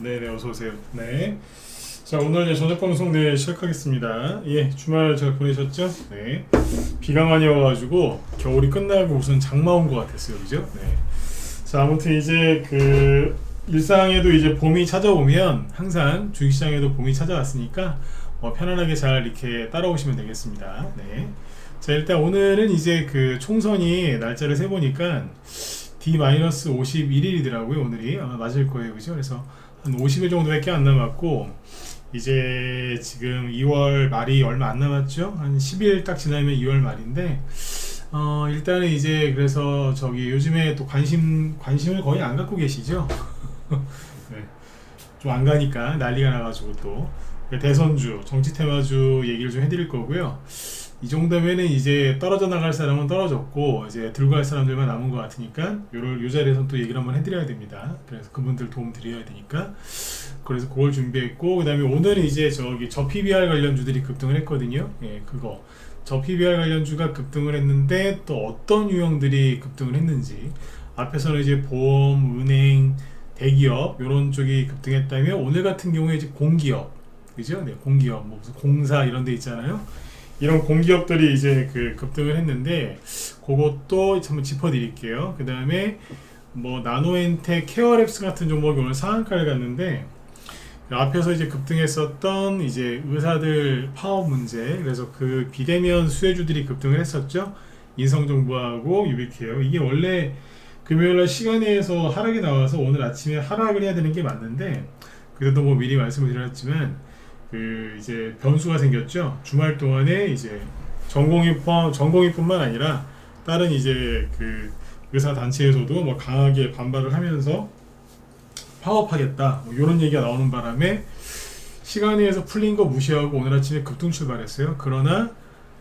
네네, 어서오세요. 네. 자, 오늘 이제 저녁 방송 시작하겠습니다. 예, 주말 잘 보내셨죠? 네. 비가 많이 와가지고 겨울이 끝나고 우선 장마 온 것 같았어요. 그죠? 네. 자, 아무튼 이제 일상에도 이제 봄이 찾아오면 항상 주식시장에도 봄이 찾아왔으니까 편안하게 잘 이렇게 따라오시면 되겠습니다. 네. 자, 일단 오늘은 이제 총선이 날짜를 세보니까 D-51일이더라고요. 오늘이 아마 맞을 거예요. 그죠? 그래서 한 50일 정도밖에 안 남았고 이제 지금 2월 말이 얼마 안 남았죠. 한 10일 딱 지나면 2월 말인데 일단은 이제 그래서 요즘에 또 관심을 거의 안 갖고 계시죠. 네. 좀 안 가니까 난리가 나가지고 또 대선주 정치 테마주 얘기를 좀 해드릴 거고요. 이 정도면은 이제 떨어져 나갈 사람은 떨어졌고 이제 들고 갈 사람들만 남은 것 같으니까 요 자리에서 또 얘기를 한번 해드려야 됩니다. 그래서 그분들 도움 드려야 되니까 그래서 그걸 준비했고, 그 다음에 오늘은 이제 저 PBR 관련주들이 급등을 했거든요. 예, 그거 저 PBR 관련주가 급등을 했는데 또 어떤 유형들이 급등을 했는지, 앞에서는 이제 보험, 은행, 대기업 이런 쪽이 급등했다면 오늘 같은 경우에 이제 공기업, 그죠? 네, 공기업 뭐 무슨 공사 이런 데 있잖아요. 이런 공기업들이 이제 급등을 했는데 그것도 한번 짚어드릴게요. 그 다음에 뭐 나노엔텍, 케어랩스 같은 종목이 오늘 상한가를 갔는데 앞에서 이제 급등했었던 이제 의사들 파업 문제, 그래서 비대면 수혜주들이 급등을 했었죠. 인성정보하고 유비케어. 이게 원래 금요일날 시간에서 하락이 나와서 오늘 아침에 하락을 해야 되는 게 맞는데, 그래도 뭐 미리 말씀을 드렸지만 이제 변수가 생겼죠. 주말 동안에 이제 전공의뿐만 아니라 다른 이제 의사 단체에서도 뭐 강하게 반발을 하면서 파업하겠다 뭐 이런 얘기가 나오는 바람에 시간에서 풀린 거 무시하고 오늘 아침에 급등 출발했어요. 그러나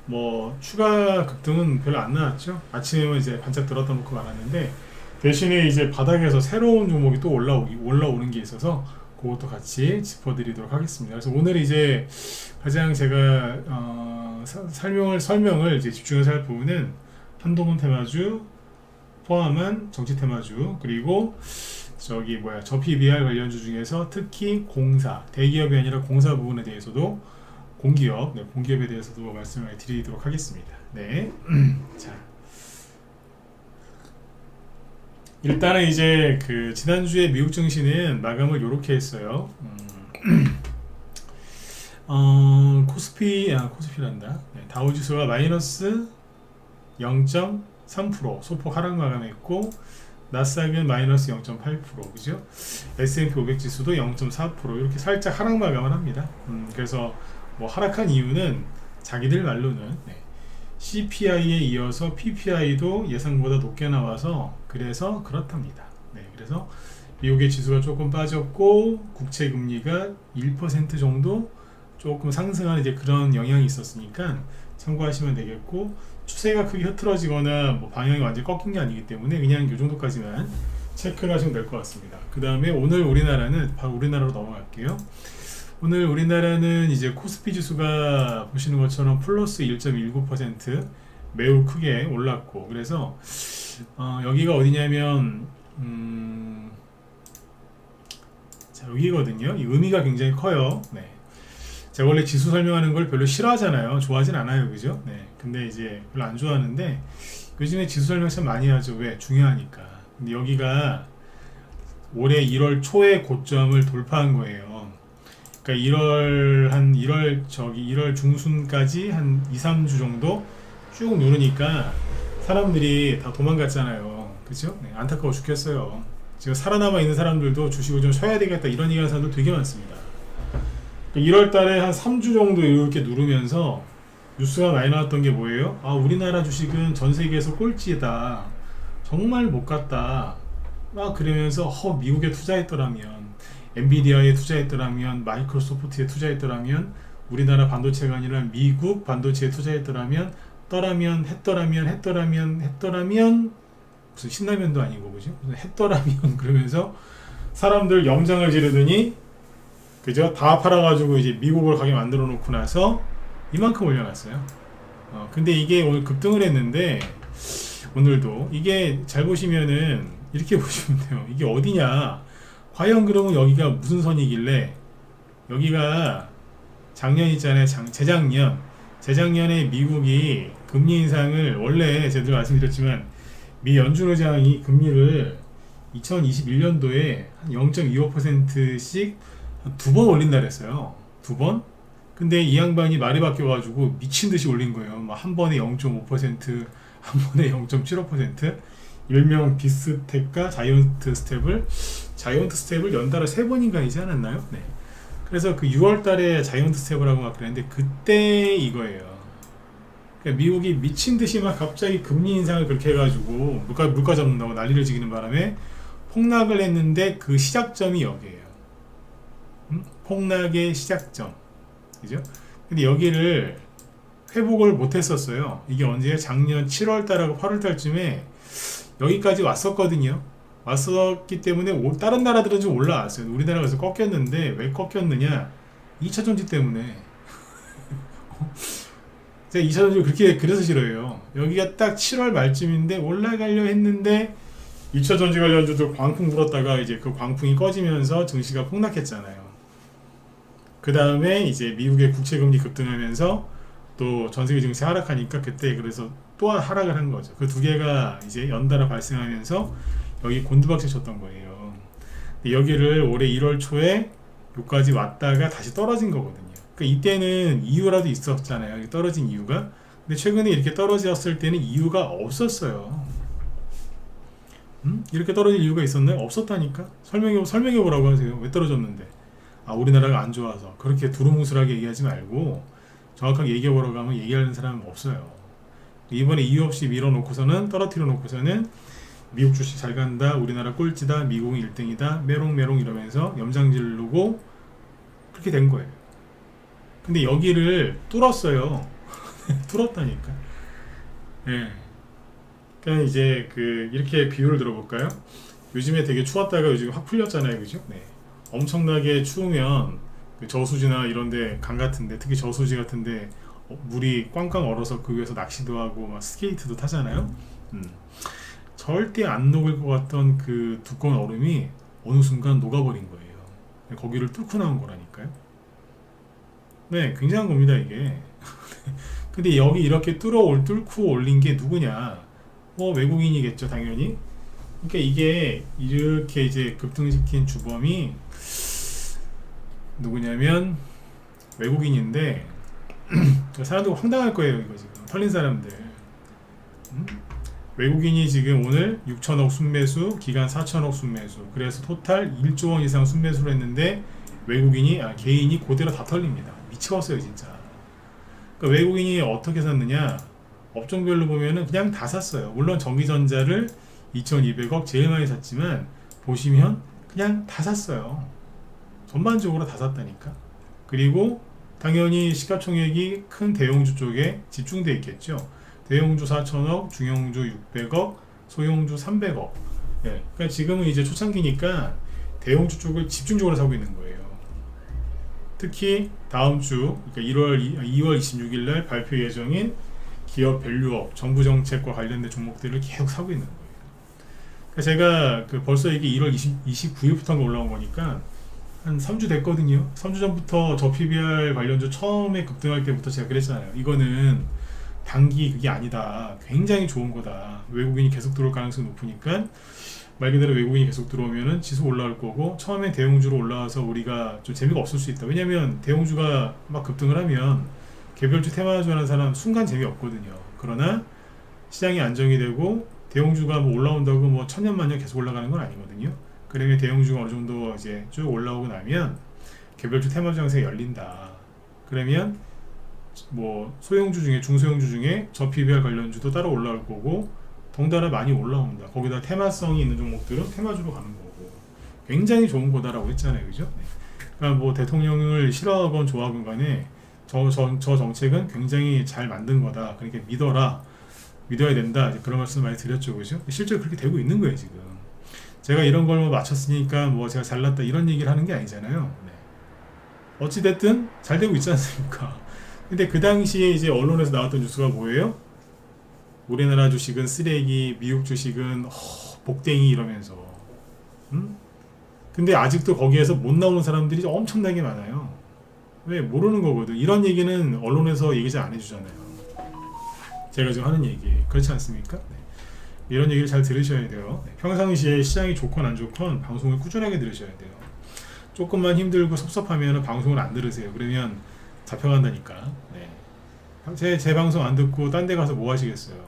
뭐 추가 급등은 별로 안 나왔죠. 아침에만 이제 반짝 들었다 놓고 말았는데, 대신에 이제 바닥에서 새로운 종목이 또 올라오는 게 있어서 그것도 같이 짚어드리도록 하겠습니다. 그래서 오늘 이제 가장 제가 설명을 이제 집중해서 할 부분은 한동훈 테마주 포함한 정치 테마주, 그리고 저 PBR 관련주 중에서 특히 공사, 대기업이 아니라 공사 부분에 대해서도 공기업에 대해서도 말씀을 드리도록 하겠습니다. 네. 자, 일단은 이제 지난주에 미국 증시는 마감을 요렇게 했어요. 코스피란다. 네, 다우지수가 마이너스 0.3% 소폭 하락 마감했고, 나스닥은 마이너스 0.8%, 그죠? S&P 500 지수도 0.4% 이렇게 살짝 하락 마감을 합니다. 그래서 뭐 하락한 이유는 자기들 말로는 CPI에 이어서 PPI도 예상보다 높게 나와서 그래서 그렇답니다. 네, 그래서 미국의 지수가 조금 빠졌고 국채 금리가 1% 정도 조금 상승하는 이제 그런 영향이 있었으니까 참고하시면 되겠고, 추세가 크게 흐트러지거나 뭐 방향이 완전히 꺾인 게 아니기 때문에 그냥 이 정도까지만 체크를 하시면 될 것 같습니다. 그 다음에 오늘 우리나라는 바로 우리나라로 넘어갈게요. 오늘 우리나라는 이제 코스피 지수가 보시는 것처럼 플러스 1.19% 매우 크게 올랐고, 그래서 여기가 어디냐면 자, 여기거든요. 이 의미가 굉장히 커요. 네. 제가 원래 지수 설명하는 걸 별로 싫어하잖아요. 좋아하진 않아요, 그죠? 네. 근데 이제 별로 안 좋아하는데 요즘에 지수 설명 참 많이 하죠. 왜? 중요하니까. 근데 여기가 올해 1월 초에 고점을 돌파한 거예요. 그러니까 1월 중순까지 한 2, 3주 정도 쭉 누르니까 사람들이 다 도망갔잖아요. 그죠? 네, 안타까워 죽겠어요. 지금 살아남아 있는 사람들도 주식을 좀 쉬어야 되겠다 이런 얘기하는 사람들 되게 많습니다. 1월 달에 한 3주 정도 이렇게 누르면서 뉴스가 많이 나왔던 게 뭐예요? 아, 우리나라 주식은 전 세계에서 꼴찌다. 정말 못 갔다. 막 그러면서 미국에 투자했더라면, 엔비디아에 투자했더라면, 마이크로소프트에 투자했더라면, 우리나라 반도체가 아니라 미국 반도체에 투자했더라면, 했더라면 무슨 신라면도 아니고 그죠? 무슨 했더라면 그러면서 사람들 염장을 지르더니 그죠? 다 팔아가지고 이제 미국을 가게 만들어 놓고 나서 이만큼 올려놨어요. 근데 이게 오늘 급등을 했는데, 오늘도 이게 잘 보시면은 이렇게 보시면 돼요. 이게 어디냐? 과연 그러면 여기가 무슨 선이길래 여기가 작년 있잖아요. 재작년에 미국이 금리 인상을 원래 제가 말씀드렸지만 미 연준의장이 금리를 2021년도에 한 0.25%씩 두 번 올린다 그랬어요. 두 번? 근데 이 양반이 말이 바뀌어가지고 미친 듯이 올린 거예요. 막 한 번에 0.5%, 한 번에 0.75%. 일명 비스텝과 자이언트 스텝을 연달아 세 번인가 이지 않았나요? 네. 그래서 그 6월 달에 자이언트 스텝을 하고 막 그랬는데 그때 이거예요. 그러니까 미국이 미친 듯이 막 갑자기 금리 인상을 그렇게 해가지고 물가 잡는다고 난리를 지기는 바람에 폭락을 했는데 그 시작점이 여기에요. 폭락의 시작점. 그죠? 근데 여기를 회복을 못 했었어요. 이게 언제요? 작년 7월 달하고 8월 달쯤에 여기까지 왔었거든요. 왔었기 때문에 다른 나라들은 좀 올라왔어요. 우리나라가 그래서 꺾였는데 왜 꺾였느냐? 2차 전지 때문에. 제가 2차 전지 그래서 싫어해요. 여기가 딱 7월 말쯤인데 올라가려 했는데 2차 전지 관련주들 광풍 불었다가 이제 그 광풍이 꺼지면서 증시가 폭락했잖아요. 그 다음에 이제 미국의 국채금리 급등하면서 또 전세계 증시 하락하니까 그때 그래서 또 하락을 한 거죠. 그 두 개가 이제 연달아 발생하면서 여기 곤두박질 쳤던 거예요. 여기를 올해 1월 초에 여기까지 왔다가 다시 떨어진 거거든요. 그러니까 이때는 이유라도 있었잖아요. 떨어진 이유가. 근데 최근에 이렇게 떨어졌을 때는 이유가 없었어요. 이렇게 떨어질 이유가 있었나요? 없었다니까. 설명해 보라고 하세요. 왜 떨어졌는데? 아, 우리나라가 안 좋아서. 그렇게 두루뭉술하게 얘기하지 말고 정확하게 얘기해 보라고 하면 얘기하는 사람은 없어요. 이번에 이유 없이 밀어놓고서는 떨어뜨려 놓고서는 미국 주식 잘 간다, 우리나라 꼴찌다, 미국은 1등이다, 메롱메롱 이러면서 염장 지르고 그렇게 된 거예요. 근데 여기를 뚫었어요. 뚫었다니까. 예. 네. 그러니까 이제 이렇게 비유를 들어볼까요? 요즘에 되게 추웠다가 요즘 확 풀렸잖아요, 그죠? 네. 엄청나게 추우면 저수지나 이런데 강 같은데 특히 저수지 같은데 물이 꽝꽝 얼어서 그 위에서 낚시도 하고 막 스케이트도 타잖아요. 절대 안 녹을 것 같던 그 두꺼운 얼음이 어느 순간 녹아버린 거예요. 거기를 뚫고 나온 거라니까요. 네, 굉장한 겁니다 이게. 근데 여기 이렇게 뚫고 올린 게 누구냐? 외국인이겠죠 당연히. 그러니까 이게 이렇게 이제 급등시킨 주범이 누구냐면 외국인인데 사람들 황당할 거예요. 이거 지금 털린 사람들. 외국인이 지금 오늘 6천억 순매수, 기간 4천억 순매수. 그래서 토탈 1조 원 이상 순매수를 했는데 개인이 그대로 다 털립니다. 미치겠어요 진짜. 그러니까 외국인이 어떻게 샀느냐? 업종별로 보면은 그냥 다 샀어요. 물론 전기전자를 2,200억 제일 많이 샀지만 보시면 그냥 다 샀어요. 전반적으로 다 샀다니까. 그리고 당연히 시가총액이 큰 대형주 쪽에 집중돼 있겠죠. 대형주 4천억, 중형주 600억, 소형주 300억. 예, 그러니까 지금은 이제 초창기니까 대형주 쪽을 집중적으로 사고 있는 거예요. 특히 다음 주, 그러니까 2월 26일 날 발표 예정인 기업 밸류업, 정부 정책과 관련된 종목들을 계속 사고 있는 거예요. 그러니까 제가 벌써 이게 1월 29일부터 올라온 거니까 한 3주 됐거든요. 3주 전부터 저 PBR 관련주 처음에 급등할 때부터 제가 그랬잖아요. 이거는 단기 그게 아니다. 굉장히 좋은 거다. 외국인이 계속 들어올 가능성이 높으니까 말 그대로 외국인이 계속 들어오면은 지수 올라올 거고 처음에 대형주로 올라와서 우리가 좀 재미가 없을 수 있다. 왜냐면 대형주가 막 급등을 하면 개별주 테마주 하는 사람 순간 재미없거든요. 그러나 시장이 안정이 되고 대형주가 올라온다고 천년만년 계속 올라가는 건 아니거든요. 그러면 대형주가 어느 정도 이제 쭉 올라오고 나면 개별주 테마주 장세가 열린다. 그러면 소형주 중에 중소형주 중에 저 PBR 관련주도 따로 올라올 거고 덩달아 많이 올라온다. 거기다 테마성이 있는 종목들은 테마주로 가는 거고 굉장히 좋은 거다라고 했잖아요, 그죠? 네. 그러니까 대통령을 싫어하건 좋아하건 간에 저 정책은 굉장히 잘 만든 거다. 그러니까 믿어야 된다. 그런 말씀 많이 드렸죠, 그죠? 실제로 그렇게 되고 있는 거예요, 지금. 제가 이런 걸 맞췄으니까 제가 잘났다 이런 얘기를 하는 게 아니잖아요. 네. 어찌됐든 잘 되고 있지 않습니까? 근데 그 당시에 이제 언론에서 나왔던 뉴스가 뭐예요? 우리나라 주식은 쓰레기, 미국 주식은 복댕이 이러면서. 근데 아직도 거기에서 못 나오는 사람들이 엄청나게 많아요. 왜? 모르는 거거든. 이런 얘기는 언론에서 얘기 잘 안 해주잖아요. 제가 지금 하는 얘기 그렇지 않습니까? 네. 이런 얘기를 잘 들으셔야 돼요. 네. 평상시에 시장이 좋건 안 좋건 방송을 꾸준하게 들으셔야 돼요. 조금만 힘들고 섭섭하면 방송을 안 들으세요. 그러면 잡혀간다니까. 네. 제 방송 안 듣고 딴 데 가서 뭐 하시겠어요?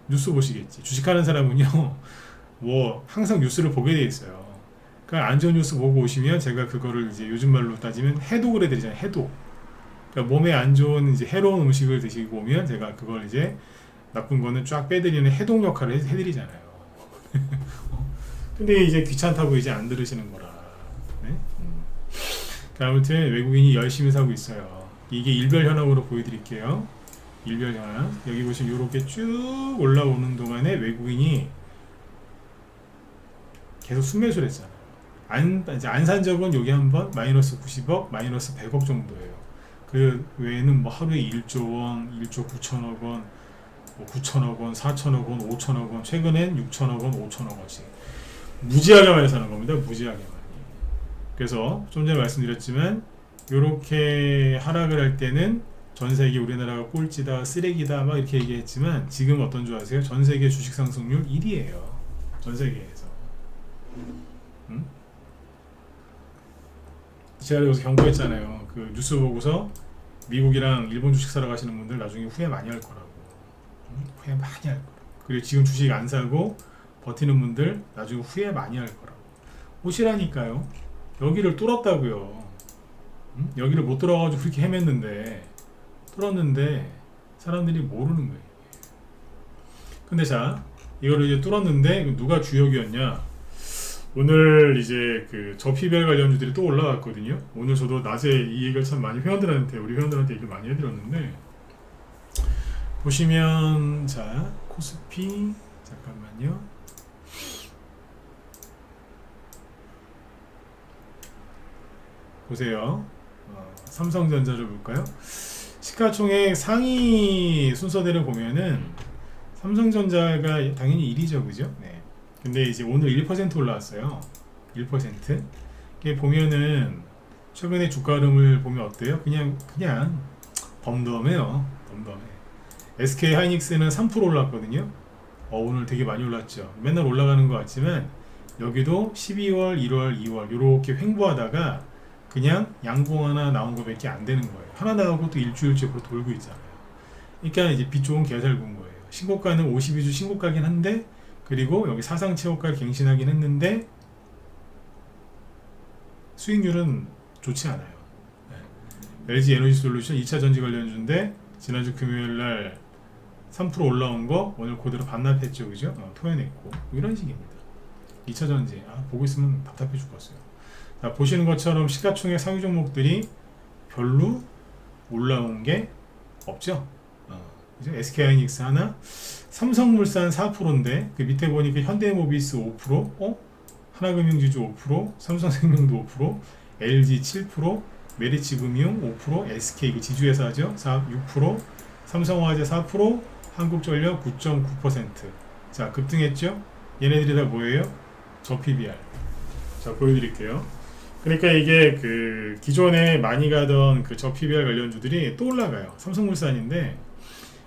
뉴스 보시겠지. 주식하는 사람은요, 뭐 항상 뉴스를 보게 돼 있어요. 그러니까 안 좋은 뉴스 보고 오시면 제가 그거를 이제 요즘 말로 따지면 해독을 해드리잖아요. 해독. 그러니까 몸에 안 좋은 이제 해로운 음식을 드시고 오면 제가 그걸 이제 나쁜 거는 쫙 빼드리는 해독 역할을 해드리잖아요. 근데 이제 귀찮다고 이제 안 들으시는 거라. 네? 그러니까 아무튼 외국인이 열심히 사고 있어요. 이게 일별 현황으로 보여드릴게요. 일별 현황. 여기 보시면 이렇게 쭉 올라오는 동안에 외국인이 계속 순매수를 했잖아요. 안 산 적은 여기 한번 마이너스 90억, 마이너스 100억 정도예요. 그 외에는 뭐 하루에 1조 원, 1조 9천억 원, 뭐 9천억 원, 4천억 원, 5천억 원, 최근엔 6천억 원, 5천억 원씩 무지하게 많이 사는 겁니다. 무지하게 많이. 그래서 좀 전에 말씀드렸지만 이렇게 하락을 할 때는 전 세계 우리나라가 꼴찌다, 쓰레기다 막 이렇게 얘기했지만 지금 어떤 줄 아세요? 전 세계 주식 상승률 1위예요. 전 세계에서. 제가 여기서 경고했잖아요. 그 뉴스 보고서 미국이랑 일본 주식 사러 가시는 분들 나중에 후회 많이 할 거라고. 후회 많이 할 거라고. 그리고 지금 주식 안 사고 버티는 분들 나중에 후회 많이 할 거라고. 보시라니까요. 여기를 뚫었다고요. 여기를 못 뚫어가지고 그렇게 헤맸는데 뚫었는데 사람들이 모르는 거예요. 근데 자, 이거를 이제 뚫었는데 누가 주역이었냐? 오늘 이제 그 저피별 관련주들이 또 올라왔거든요. 오늘 저도 낮에 이 얘기를 참 많이 우리 회원들한테 얘기를 많이 해드렸는데 보시면 자 코스피 잠깐만요. 보세요. 삼성전자를 볼까요? 시가총액 상위 순서대로 보면은 삼성전자가 당연히 1위죠, 그죠? 네. 근데 이제 오늘 1% 올라왔어요. 1%. 이게 보면은 최근에 주가 흐름을 보면 어때요? 그냥 덤덤해요. 덤덤해. SK 하이닉스는 3% 올랐거든요. 오늘 되게 많이 올랐죠. 맨날 올라가는 것 같지만 여기도 12월, 1월, 2월 이렇게 횡보하다가 그냥 양봉 하나 나온 것밖에 안 되는 거예요. 하나 나오고 또 일주일째로 돌고 있잖아요. 그러니까 이제 빛 좋은 개살군 거예요. 신고가는 52주 신고가긴 한데 그리고 여기 사상 최고가를 갱신하긴 했는데 수익률은 좋지 않아요. 네. LG 에너지 솔루션 2차 전지 관련주인데 지난주 금요일날 3% 올라온 거 오늘 그대로 반납했죠, 그죠? 토해냈고 이런 식입니다. 2차 전지 보고 있으면 답답해 죽겠어요. 자, 보시는 것처럼 시가총액 상위 종목들이 별로 올라온 게 없죠. 그죠? SK하이닉스 하나, 삼성물산 4%인데 그 밑에 보니까 현대모비스 5%, 하나금융지주 5%, 삼성생명도 5%, LG 7%, 메리츠금융 5%, SK 그 지주회사죠 6%, 삼성화재 4%, 한국전력 9.9%. 자, 급등했죠? 얘네들이 다 뭐예요? 저 PBR. 자, 보여드릴게요. 그러니까 이게 그 기존에 많이 가던 그 저 PBR 관련주들이 또 올라가요. 삼성물산인데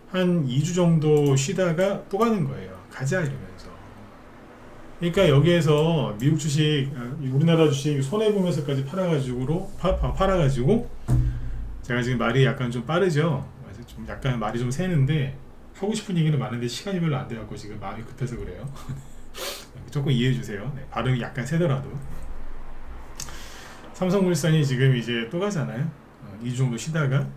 한 2주 정도 쉬다가 또 가는 거예요. 가자 이러면서. 그러니까 여기에서 미국 주식, 우리나라 주식 손해보면서까지 팔아가지고 제가 지금 말이 약간 좀 빠르죠. 좀 약간 말이 좀 새는데 하고 싶은 얘기는 많은데 시간이 별로 안 돼갖고 지금 마음이 급해서 그래요. 조금 이해해주세요. 네, 발음이 약간 세더라도. 삼성물산이 지금 이제 또 가잖아요. 2주 정도 쉬다가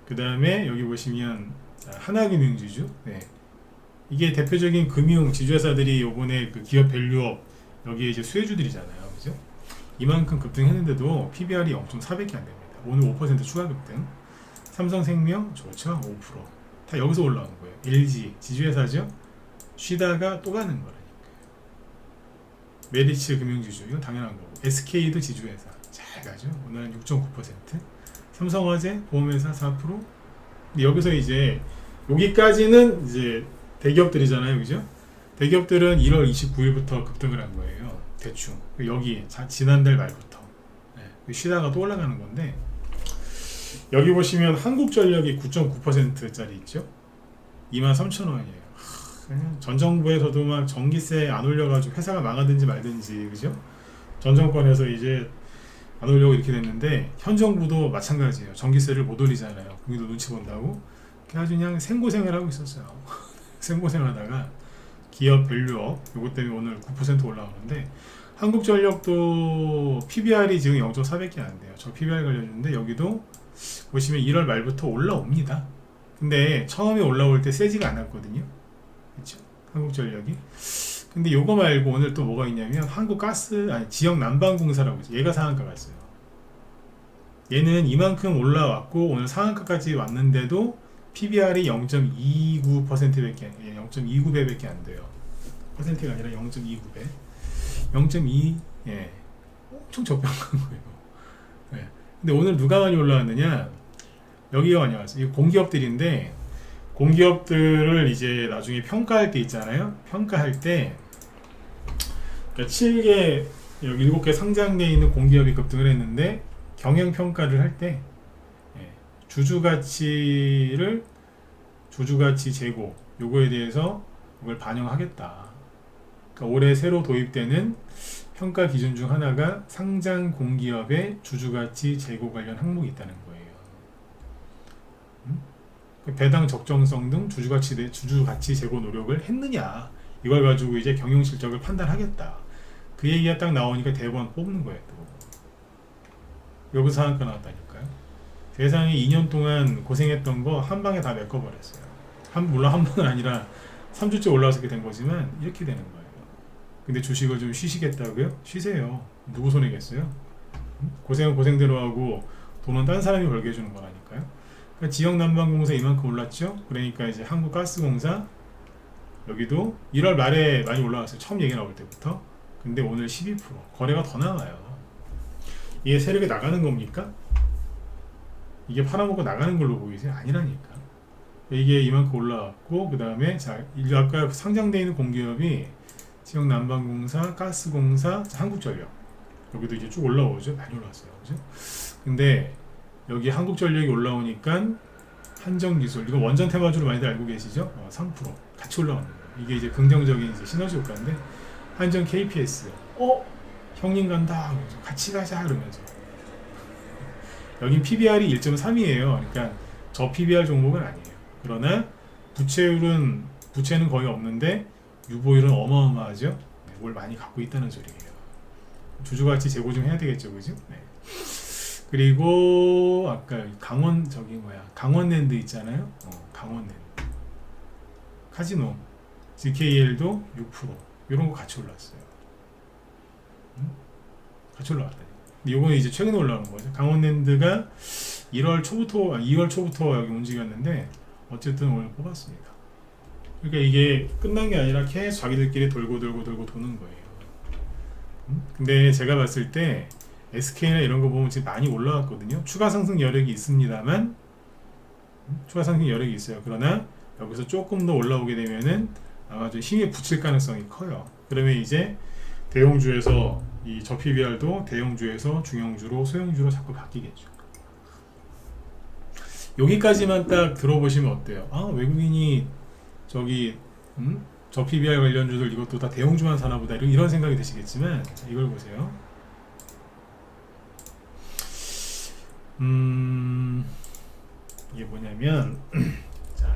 그 다음에 여기 보시면 하나금융지주. 네. 이게 대표적인 금융 지주회사들이 요번에 그 기업 밸류업 여기에 이제 수혜주들이잖아요, 그죠? 이만큼 급등했는데도 PBR이 0.4밖에 안 됩니다. 오늘 5% 추가 급등. 삼성생명 좋죠, 5%. 다 여기서 올라온 거예요. LG 지주회사죠. 쉬다가 또 가는 거라니까. 메리츠 금융지주 이건 당연한 거고. SK도 지주회사 잘 가죠. 오늘 6.9%. 삼성화재 보험회사 4%. 근데 여기서 이제 여기까지는 이제 대기업들이잖아요, 그죠? 대기업들은 1월 29일부터 급등을 한 거예요. 대충 여기 지난달 말부터 쉬다가 또 올라가는 건데, 여기 보시면 한국전력이 9.9%짜리 있죠. 23,000원이에요. 전 정부에서도 막 전기세 안 올려가지고 회사가 망하든지 말든지, 그죠? 전 정권에서 이제 안 올려고 이렇게 됐는데, 현 정부도 마찬가지예요. 전기세를 못 올리잖아요. 국민도 눈치 본다고. 아주 그냥 생고생을 하고 있었어요. 생고생을 하다가 기업 밸류업 요것 때문에 오늘 9% 올라오는데, 한국전력도 PBR이 지금 0.4밖에 안 돼요. 저 PBR 관련주인데, 여기도 보시면 1월 말부터 올라옵니다. 근데 처음에 올라올 때 세지가 않았거든요. 그렇죠? 한국전력이. 근데 요거 말고 오늘 또 뭐가 있냐면, 지역난방공사라고 있어요. 얘가 상한가 갔어요. 얘는 이만큼 올라왔고 오늘 상한가까지 왔는데도 PBR이 0.29%밖에 0.29배밖에 안 돼요. 퍼센트가 아니라 0.29배. 0.2, 엄청 저평한 거예요. 근데 오늘 누가 많이 올라왔느냐? 여기가 많이 왔어요. 이 공기업들인데, 공기업들을 이제 나중에 평가할 때 있잖아요. 평가할 때 7개, 여기 7개 상장되어 있는 공기업이 급등을 했는데, 경영평가를 할 때 주주가치 재고 요거에 대해서 이걸 반영하겠다. 그러니까 올해 새로 도입되는 평가 기준 중 하나가 상장 공기업의 주주가치 재고 관련 항목이 있다는 거예요. 배당 적정성 등 주주가치 재고 노력을 했느냐, 이걸 가지고 이제 경영 실적을 판단하겠다. 그 얘기가 딱 나오니까 대법원 뽑는 거예요. 또 여기서 상한가 나왔다니까요. 세상에 2년 동안 고생했던 거 한 방에 다 메꿔버렸어요. 물론 한 번은 아니라 3주째 올라와서 이렇게 된 거지만, 이렇게 되는 거예요. 근데 주식을 좀 쉬시겠다고요? 쉬세요. 누구 손해겠어요? 고생은 고생대로 하고 돈은 딴 사람이 벌게 해주는 거라니까요. 그러니까 지역난방공사 이만큼 올랐죠. 그러니까 이제 한국가스공사 여기도 1월 말에 많이 올라왔어요. 처음 얘기 나올 때부터. 근데 오늘 12% 거래가 더 나와요. 이게 세력이 나가는 겁니까? 이게 팔아먹고 나가는 걸로 보이세요? 아니라니까. 이게 이만큼 올라왔고, 그 다음에 아까 상장되어 있는 공기업이 지역난방공사, 가스공사, 한국전력, 여기도 이제 쭉 올라오죠. 많이 올라왔어요. 그죠? 근데 여기 한국전력이 올라오니까 한정기술, 이거 원전 테마주로 많이들 알고 계시죠? 3% 같이 올라오는 거예요. 이게 이제 긍정적인 이제 시너지 효과인데, 한전 KPS 형님 간다 같이 가자 그러면서, 여긴 PBR이 1.3이에요. 그러니까 저 PBR 종목은 아니에요. 그러나 부채는 거의 없는데 유보율은 어마어마하죠. 뭘 많이 갖고 있다는 소리예요. 주주가치 재고 좀 해야 되겠죠, 그죠? 그리고 아까 강원랜드 있잖아요. 강원랜드, 카지노, GKL도 6% 이런 거 같이 올랐어요. 같이 올라왔다. 이건 이제 최근에 올라오는 거죠. 강원랜드가 2월 초부터 여기 움직였는데, 어쨌든 오늘 뽑았습니다. 그러니까 이게 끝난 게 아니라 계속 자기들끼리 돌고 도는 거예요. 근데 제가 봤을 때 SK나 이런 거 보면 지금 많이 올라왔거든요. 추가 상승 여력이 있습니다만, 추가 상승 여력이 있어요. 그러나 여기서 조금 더 올라오게 되면은 아마 좀 힘에 붙일 가능성이 커요. 그러면 이제 대형주에서 이 저PBR도 대형주에서 중형주로 소형주로 자꾸 바뀌겠죠. 여기까지만 딱 들어보시면 어때요? 외국인이 저PBR 관련주들 이것도 다 대형주만 사나보다, 이런 생각이 드시겠지만, 이걸 보세요. 이게 뭐냐면 자,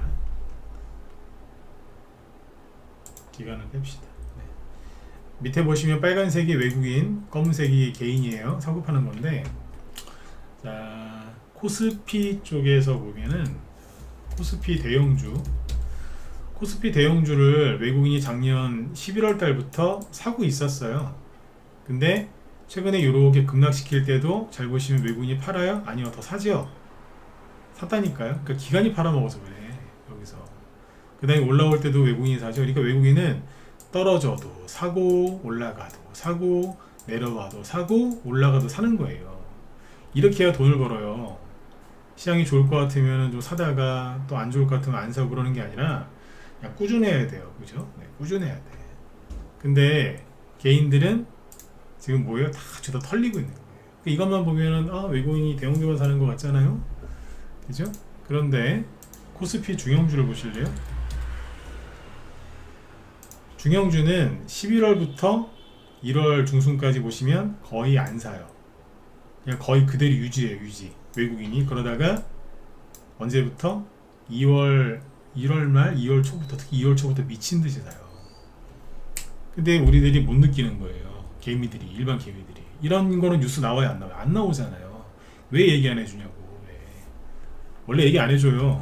기간을 뺍시다. 밑에 보시면 빨간색이 외국인, 검은색이 개인이에요. 사고 파는 건데, 자, 코스피 쪽에서 보면은 코스피 대형주를 외국인이 작년 11월 달부터 사고 있었어요. 근데 최근에 이렇게 급락시킬 때도 잘 보시면 외국인이 팔아요? 아니요, 더 사죠. 샀다니까요. 그러니까 기관이 팔아먹어서 그래. 여기서 그 다음에 올라올 때도 외국인이 사죠. 그러니까 외국인은 떨어져도 사고, 올라가도 사고, 내려와도 사고, 올라가도 사는 거예요. 이렇게 해야 돈을 벌어요. 시장이 좋을 것 같으면 좀 사다가 또 안 좋을 것 같으면 안 사고 그러는 게 아니라 그냥 꾸준해야 돼요. 그죠? 꾸준해야 돼. 근데 개인들은 지금 뭐예요? 다 죄다 털리고 있는 거예요. 이것만 보면은 외국인이 대형주만 사는 것 같잖아요. 그죠? 그런데 코스피 중형주를 보실래요? 중형주는 11월부터 1월 중순까지 보시면 거의 안 사요. 그냥 거의 그대로 유지해요. 유지. 외국인이. 그러다가 언제부터? 1월 말, 2월 초부터, 특히 2월 초부터 미친 듯이 사요. 근데 우리들이 못 느끼는 거예요. 개미들이, 일반 개미들이. 이런 거는 뉴스 나와야 안 나와요? 안 나오잖아요. 왜 얘기 안 해주냐고. 왜. 원래 얘기 안 해줘요.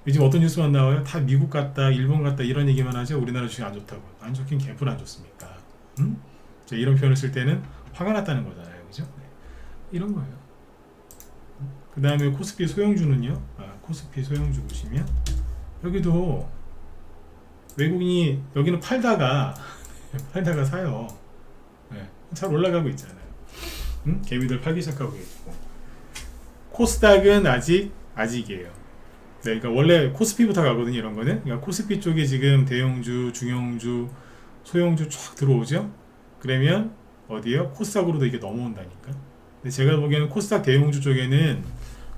요즘 어떤 뉴스만 나와요? 다 미국 갔다, 일본 갔다 이런 얘기만 하죠. 우리나라 주식 안 좋다고. 안 좋긴 개뿔 안 좋습니까? 이런 표현을 쓸 때는 화가 났다는 거잖아요. 그죠? 네. 이런 거예요. 그 다음에 코스피 소형주는요. 코스피 소형주 보시면 여기도 외국인이 여기는 팔다가 사요. 네. 잘 올라가고 있잖아요. 개미들 팔기 시작하고 있고. 코스닥은 아직이에요. 네, 그러니까 원래 코스피부터 가거든요. 이런 거는. 그러니까 코스피 쪽에 지금 대형주, 중형주, 소형주 쫙 들어오죠. 그러면 어디요? 코스닥으로도 이게 넘어온다니까. 근데 제가 보기에는 코스닥 대형주 쪽에는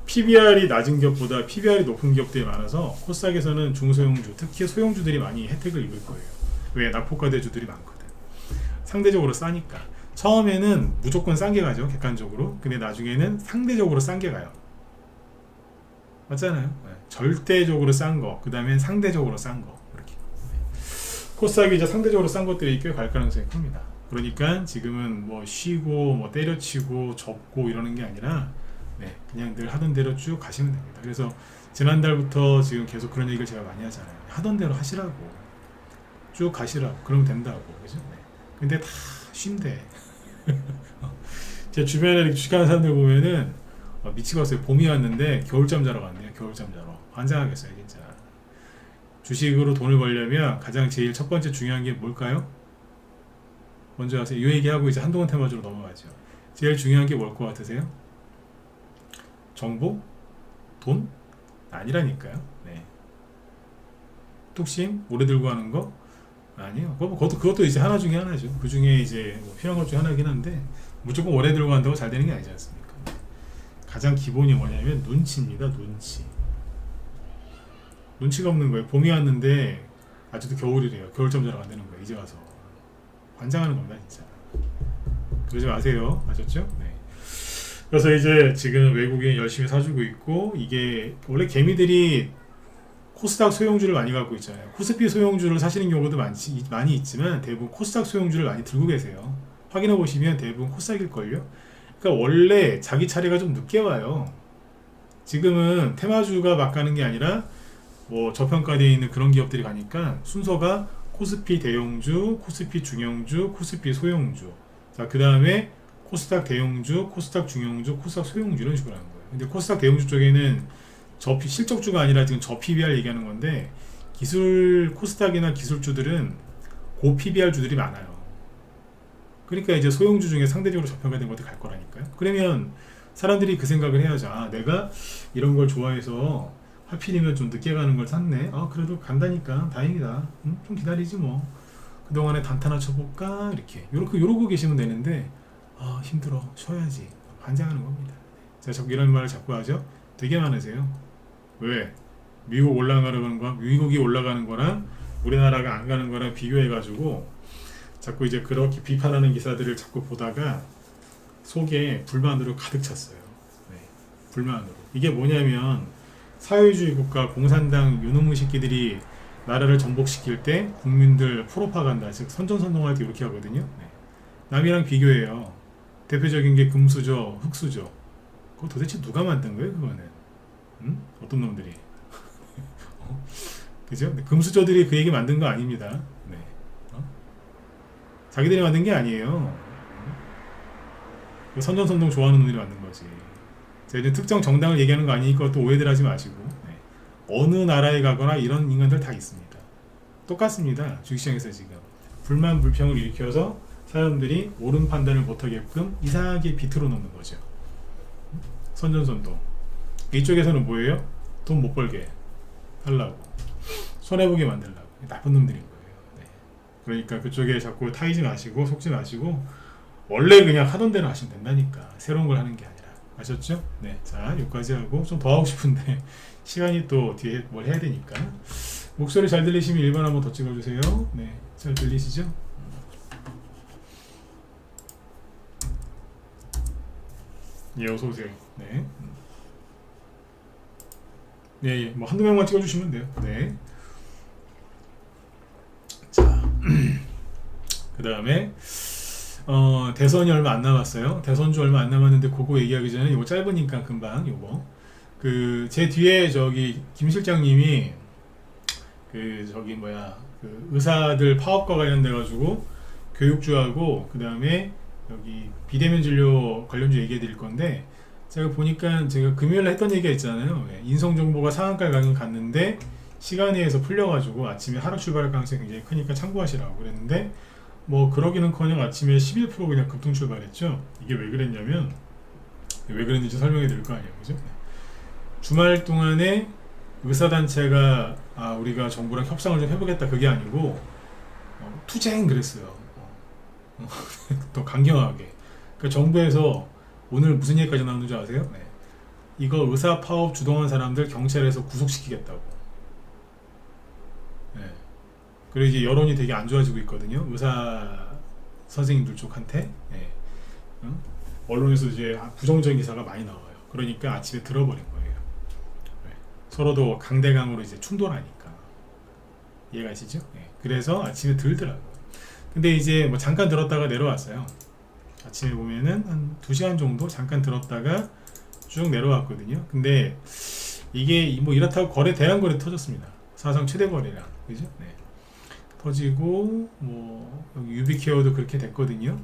PBR이 낮은 기업보다 PBR이 높은 기업들이 많아서 코스닥에서는 중소형주, 특히 소형주들이 많이 혜택을 입을 거예요. 왜? 낙폭과대주들이 많거든. 상대적으로 싸니까. 처음에는 무조건 싼 게 가죠. 객관적으로. 근데 나중에는 상대적으로 싼 게 가요. 맞잖아요. 네. 절대적으로 싼 거, 그 다음엔 상대적으로 싼 거. 이렇게. 네. 코스닥이 이제 상대적으로 싼 것들이 꽤 갈 가능성이 큽니다. 그러니까 지금은 뭐 쉬고, 뭐 때려치고, 접고 이러는 게 아니라, 네, 그냥 늘 하던 대로 쭉 가시면 됩니다. 그래서 지난달부터 지금 계속 그런 얘기를 제가 많이 하잖아요. 하던 대로 하시라고. 쭉 가시라고. 그러면 된다고. 그죠? 네. 근데 다 쉰대. 제 주변에 주식하는 사람들 보면은 미치겠어요. 봄이 왔는데 겨울잠 자러 갔네요. 겨울잠 자러. 환장하겠어요 진짜. 주식으로 돈을 벌려면 가장 제일 첫 번째 중요한 게 뭘까요? 먼저 하세요. 이 얘기하고 이제 한동훈 테마주로 넘어가죠. 제일 중요한 게 뭘 것 같으세요? 정보? 돈? 아니라니까요. 네. 뚝심? 오래 들고 하는 거? 아니요. 그것도 이제 하나 중에 하나죠. 그 중에 이제 뭐 필요한 것 중에 하나긴 한데 무조건 오래 들고 한다고 잘 되는 게 아니지 않습니까? 가장 기본이 뭐냐면 눈치입니다. 눈치가 없는 거예요. 봄이 왔는데 아직도 겨울이래요. 겨울잠 자러 간다는 거예요. 이제 와서 환장하는 겁니다 진짜. 그러지 마세요. 아셨죠? 네. 그래서 이제 지금 외국인 열심히 사주고 있고, 이게 원래 개미들이 코스닥 소형주를 많이 갖고 있잖아요. 코스피 소형주를 사시는 경우도 많이 있지만 대부분 코스닥 소형주를 많이 들고 계세요. 확인해 보시면 대부분 코스닥일걸요. 그러니까 원래 자기 차례가 좀 늦게 와요. 지금은 테마주가 막 가는 게 아니라 뭐 저평가되어 있는 그런 기업들이 가니까 순서가 코스피 대형주, 코스피 중형주, 코스피 소형주. 자, 그 다음에 코스닥 대형주, 코스닥 중형주, 코스닥 소형주 이런 식으로 하는 거예요. 근데 코스닥 대형주 쪽에는 실적주가 아니라 지금 저 PBR 얘기하는 건데, 코스닥이나 기술주들은 고 PBR 주들이 많아요. 그러니까 이제 소형주 중에 상대적으로 저평가된 것들 갈 거라니까요. 그러면 사람들이 그 생각을 해야죠. 내가 이런 걸 좋아해서 하필이면 좀 늦게 가는 걸 샀네. 그래도 간다니까 다행이다. 좀 기다리지 뭐. 그동안에 단타나 쳐볼까? 요러고 계시면 되는데, 힘들어. 쉬어야지. 환장하는 겁니다. 제가 자꾸 이런 말을 자꾸 하죠. 되게 많으세요. 왜? 미국이 올라가는 거랑 우리나라가 안 가는 거랑 비교해가지고 자꾸 이제 그렇게 비판하는 기사들을 자꾸 보다가 속에 불만으로 가득 찼어요. 네, 불만으로. 이게 뭐냐면 사회주의 국가 공산당 요놈의 새끼들이 나라를 전복시킬 때 국민들 프로파간다, 즉 선전선동할 때 이렇게 하거든요. 네. 남이랑 비교해요. 대표적인 게 금수저, 흑수저. 그거 도대체 누가 만든 거예요, 그거는? 어떤 놈들이? 그죠? 금수저들이 그 얘기 만든 거 아닙니다. 네. 자기들이 만든 게 아니에요. 선전선동 좋아하는 놈들이 만든 거지. 제가 특정 정당을 얘기하는 거 아니니까 또 오해들 하지 마시고. 네. 어느 나라에 가거나 이런 인간들 다 있습니다. 똑같습니다. 주식시장에서 지금 불만 불평을 일으켜서 사람들이 옳은 판단을 못하게끔 이상하게 비틀어 놓는 거죠. 선전선동. 이쪽에서는 뭐예요? 돈 못 벌게 하려고, 손해보게 만들려고. 나쁜 놈들인 거예요. 네. 그러니까 그쪽에 자꾸 타이지 마시고 속지 마시고 원래 그냥 하던 대로 하시면 된다니까. 새로운 걸 하는 게 아니라. 아셨죠? 네, 자 여기까지 하고 좀 더 하고 싶은데 시간이 또 뒤에 뭘 해야 되니까. 목소리 잘 들리시면 1번 한번 더 찍어주세요. 네, 잘 들리시죠? 예, 어서오세요. 네. 네, 예, 뭐 한두 명만 찍어주시면 돼요. 네. 자, 그 다음에 대선이 얼마 안 남았어요. 대선주 얼마 안 남았는데 그거 얘기하기 전에 이거 짧으니까 금방 요거 그 제 뒤에 저기 김 실장님이 그 저기 뭐야 그 의사들 파업과 관련돼 가지고 교육주하고 그 다음에 여기 비대면 진료 관련주 얘기해 드릴 건데 제가 보니까 제가 금요일에 했던 얘기가 있잖아요. 인성정보가 상한가를 가긴 갔는데 시간에 의해서 풀려가지고 아침에 하락 출발할 가능성이 굉장히 크니까 참고하시라고 그랬는데 뭐 그러기는커녕 아침에 11% 그냥 급등 출발했죠. 이게 왜 그랬냐면 왜 그랬는지 설명해 드릴 거 아니에요, 그죠? 주말 동안에 의사단체가 우리가 정부랑 협상을 좀 해보겠다 그게 아니고 투쟁 그랬어요. 더 강경하게. 그러니까 정부에서 오늘 무슨 얘기까지 나오는지 아세요? 네. 이거 의사 파업 주동한 사람들 경찰에서 구속시키겠다고. 네. 그리고 이제 여론이 되게 안 좋아지고 있거든요. 의사 선생님들 쪽한테. 네. 언론에서 이제 부정적인 기사가 많이 나와요. 그러니까 아침에 들어버린 거예요. 네. 서로도 강대강으로 이제 충돌하니까. 이해가시죠? 네. 그래서 아침에 들더라고요. 근데 이제 뭐 잠깐 들었다가 내려왔어요. 아침에 보면은 한 2시간 정도 잠깐 들었다가 쭉 내려왔거든요. 근데 이게 뭐 이렇다고 대량거래 터졌습니다. 사상 최대 거래량. 그죠? 네. 터지고 뭐 여기 유비케어도 그렇게 됐거든요.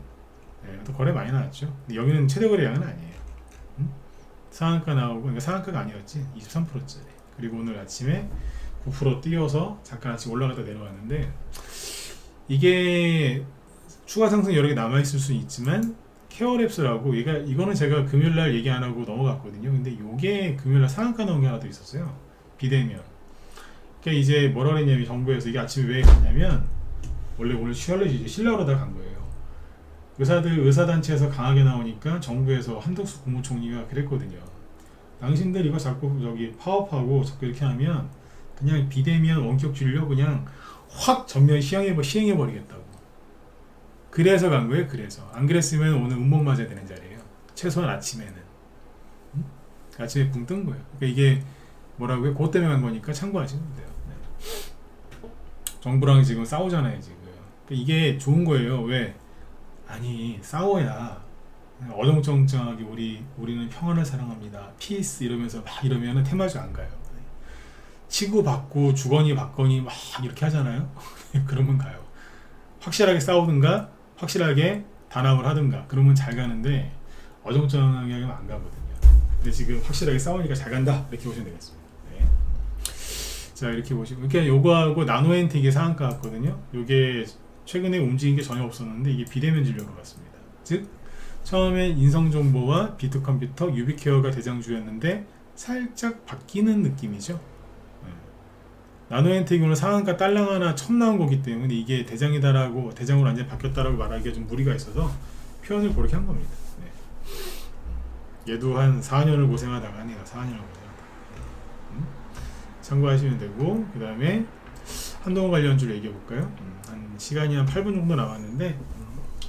네, 또 거래 많이 나왔죠. 근데 여기는 최대 거래량은 아니에요. 상한가 나오고 그러니까 상한가가 아니었지. 23%짜리. 그리고 오늘 아침에 9% 뛰어서 잠깐 아침 올라갔다 내려왔는데 이게 추가 상승 여러 개 남아있을 수는 있지만 케어랩스라고 이거는 제가 금요일날 얘기 안 하고 넘어갔거든요. 근데 요게 금요일날 상한가 나온 게 하나 더 있었어요. 비대면. 그러니까 이제 뭐라 그랬냐면 정부에서 이게 아침에 왜 갔냐면 원래 오늘 쉬어야지 신라로 다 간 거예요. 의사단체에서 강하게 나오니까 정부에서 한덕수 국무총리가 그랬거든요. 당신들 이거 자꾸 저기 파업하고 자꾸 이렇게 하면 그냥 비대면 원격 진료 그냥 확 전면 시행해버리겠다고. 그래서 간 거예요. 그래서 안 그랬으면 오늘 운목 맞아야 되는 자리예요. 최소한 아침에는. 아침에 붕 뜬 거예요. 그러니까 이게 뭐라고요? 그것 때문에 간 거니까 참고하시면 돼요. 네. 정부랑 지금 싸우잖아요. 지금. 그러니까 이게 좋은 거예요. 왜? 아니 싸워야 어정쩡쩡하게 우리는 평안을 사랑합니다. 피스 이러면서 막 이러면은 테마주 안 가요. 치고받고 주거니 받거니 막 이렇게 하잖아요. 그러면 가요. 확실하게 싸우든가 확실하게 단합을 하든가 그러면 잘 가는데 어정쩡하게 하면 안 가거든요. 근데 지금 확실하게 싸우니까 잘 간다 이렇게 보시면 되겠습니다. 네. 자 이렇게 보시고 이렇게 요거하고 나노엔트 이게 상한가 같거든요. 요게 최근에 움직인 게 전혀 없었는데 이게 비대면 진료로 갔습니다. 즉 처음엔 인성정보와 비트컴퓨터 유비케어가 대장주였는데 살짝 바뀌는 느낌이죠. 나노엔텍이 오늘 상한가 딸랑 하나 처음 나온 거기 때문에 이게 대장이다라고 대장으로 완전히 바뀌었다라고 말하기가 좀 무리가 있어서 표현을 그렇게 한 겁니다. 네. 얘도 한 4년을 고생하다가 하네요. 4년을 고생하다가 참고하시면 되고 그 다음에 한동훈 관련주를 얘기해 볼까요? 한 시간이 한 8분 정도 남았는데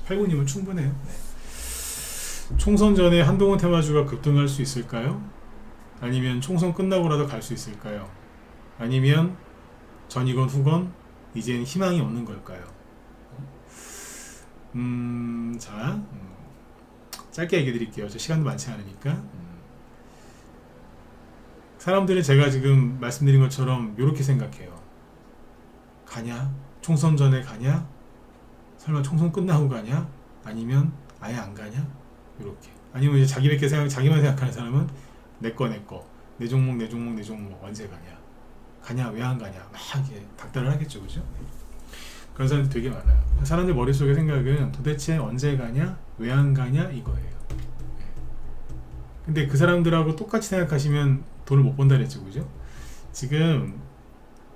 8분이면 충분해요. 네. 총선 전에 한동훈 테마주가 급등할 수 있을까요? 아니면 총선 끝나고라도 갈 수 있을까요? 아니면 전이건 후건 이제는 희망이 없는 걸까요? 짧게 얘기해 드릴게요. 저 시간도 많지 않으니까. 사람들은 제가 지금 말씀드린 것처럼 이렇게 생각해요. 가냐? 총선 전에 가냐? 설마 총선 끝나고 가냐? 아니면 아예 안 가냐? 이렇게. 아니면 이제 자기만 생각하는 사람은 내 종목 언제 가냐? 가냐 왜 안 가냐 막 이렇게 닥달을 하겠죠, 그죠? 그런 사람들이 되게 많아요. 사람들 머릿속의 생각은 도대체 언제 가냐 왜 안 가냐 이거예요. 근데 그 사람들하고 똑같이 생각하시면 돈을 못 번다 그랬죠, 그죠? 지금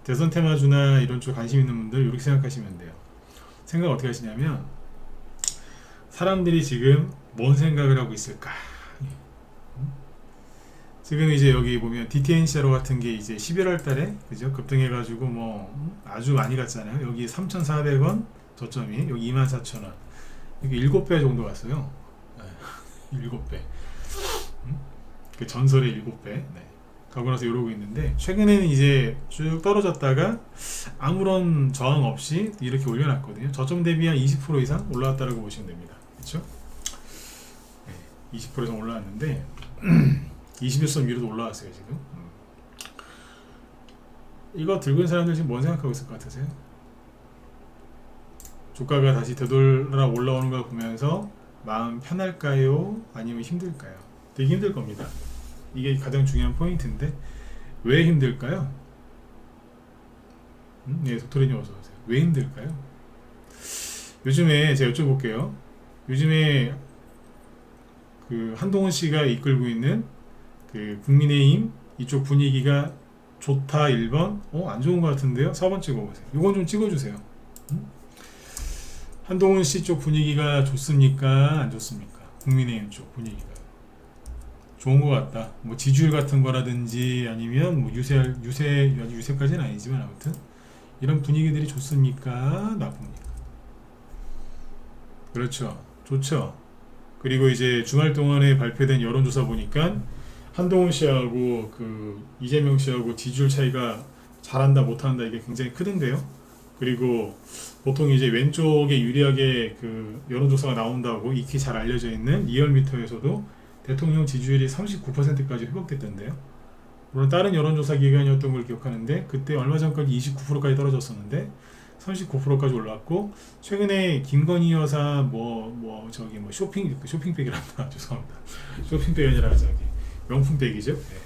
대선 테마주나 이런 쪽 관심 있는 분들 이렇게 생각하시면 돼요. 생각 어떻게 하시냐면, 사람들이 지금 뭔 생각을 하고 있을까? 지금 이제 여기 보면 DTNC로 같은 게 이제 11월 달에 그죠? 급등해가지고 뭐 아주 많이 갔잖아요. 여기 3,400원 저점이, 여기 24,000원, 이게 7배 정도 갔어요. 7배. 그 전설의 7배. 네. 가고 나서 이러고 있는데, 최근에는 이제 쭉 떨어졌다가 아무런 저항 없이 이렇게 올려놨거든요. 저점 대비 한 20% 이상 올라왔다라고 보시면 됩니다. 그렇죠? 네, 20% 이상 올라왔는데 21선 위로도 올라왔어요 지금. 이거 들고 있는 사람들 지금 뭔 생각하고 있을 것 같으세요? 주가가 다시 되돌아 올라오는 걸 보면서 마음 편할까요? 아니면 힘들까요? 되게 힘들 겁니다. 이게 가장 중요한 포인트인데, 왜 힘들까요? 네, 도토리님 어서오세요. 왜 힘들까요? 요즘에 제가 여쭤볼게요. 요즘에 그 한동훈 씨가 이끌고 있는 그 국민의힘 이쪽 분위기가 좋다 1번, 안 좋은 것 같은데요? 4번 찍어보세요. 이건 좀 찍어주세요. 한동훈 씨 쪽 분위기가 좋습니까? 안 좋습니까? 국민의힘 쪽 분위기가 좋은 것 같다. 뭐 지지율 같은 거라든지 아니면 뭐 유세까지는 아니지만 아무튼 이런 분위기들이 좋습니까? 나쁩니까? 그렇죠. 좋죠. 그리고 이제 주말 동안에 발표된 여론조사 보니까 한동훈 씨하고 그 이재명 씨하고 지지율 차이가 잘한다 못한다 이게 굉장히 크던데요. 그리고 보통 이제 왼쪽에 유리하게 그 여론조사가 나온다고 익히 잘 알려져 있는 리얼미터에서도 대통령 지지율이 39%까지 회복됐던데요. 물론 다른 여론조사 기관이었던 걸 기억하는데, 그때 얼마 전까지 29%까지 떨어졌었는데 39%까지 올랐고, 최근에 김건희 여사 쇼핑백이란다. 죄송합니다. 쇼핑백이 아니라 저기 명품백이죠. 네.